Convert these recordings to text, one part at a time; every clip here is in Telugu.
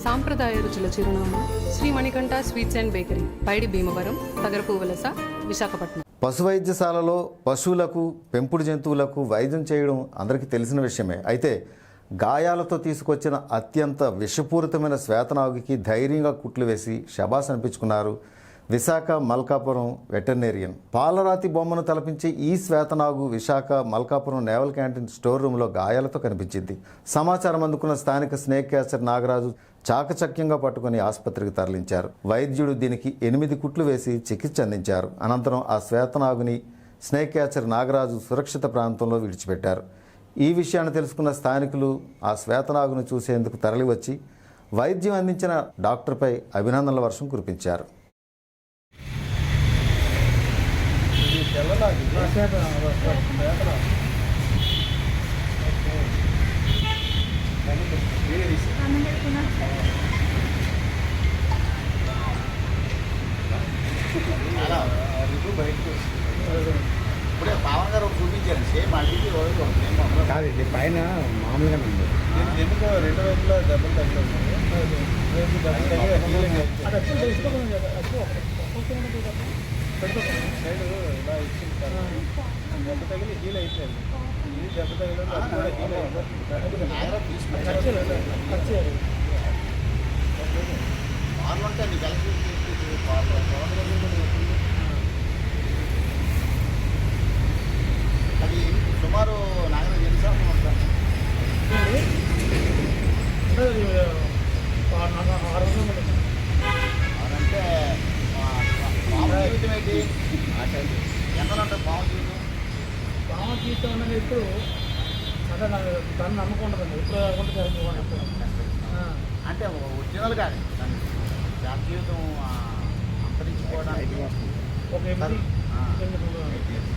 సాంప్రదాయ రుచుల చిరునామా Sri Manikanta sweets and bakery, Paidi Bhimavaram, Tagarapu Valasa, Visakhapatnam. పశు వైద్యశాలలో పశువులకు, పెంపుడు జంతువులకు వైద్యం చేయడం అందరికీ తెలిసిన విషయమే. అయితే గాయాలతో తీసుకొచ్చిన అత్యంత విషపూరితమైన శ్వేతనాగుకి ధైర్యంగా కుట్లు వేసి శబాస్ అనిపించుకున్నారు విశాఖ మల్కాపురం వెటర్నేరియన్. పాలరాతి బొమ్మను తలపించే ఈ Swetha Naagu Visakha Malkapuram naval canteen store రూమ్లో గాయాలతో కనిపించింది. సమాచారం అందుకున్న స్థానిక స్నేక్ క్యాచర్ నాగరాజు చాకచక్యంగా పట్టుకుని ఆసుపత్రికి తరలించారు. వైద్యుడు దీనికి 8 కుట్లు వేసి చికిత్స అందించారు. అనంతరం ఆ శ్వేతనాగుని స్నేక్ క్యాచర్ నాగరాజు సురక్షిత ప్రాంతంలో విడిచిపెట్టారు. ఈ విషయాన్ని తెలుసుకున్న స్థానికులు ఆ శ్వేతనాగును చూసేందుకు తరలివచ్చి వైద్యం అందించిన డాక్టర్పై అభినందనల వర్షం కురిపించారు. ఇప్పుడే పవన్ గారు చూపించారు. సేమ్ అడిగి కాదు, ఇది పైన మామూలుగా ఉంది. ఎందుకు 2 వైపులా దెబ్బలు తగ్గుతుంది. సైడ్ ఇలా ఇచ్చింది దెబ్బ తగిలి హీల్ అయిపోయింది. ఇది దెబ్బ తగిలి బాగుంటే నీకు అది సుమారు నాకు తెలుసా అంటే మామూలు జీవితం ఏంటి ఎంత ఉంటుంది పాము జీవితం అనేది ఇప్పుడు అంటే నాకు దాన్ని నమ్మకుంటుందండి. ఎప్పుడు అనుకుంటే జరుగుతుంది. అంటే ఒరిజినల్ కానీ జాబ్ జీవితం అంతరించిపోవడానికి ఒక 8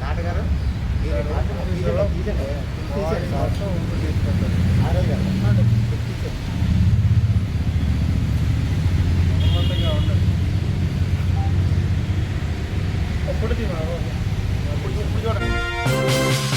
తాటగారు ఉండదు. అప్పటికి ఇప్పుడు చూడండి.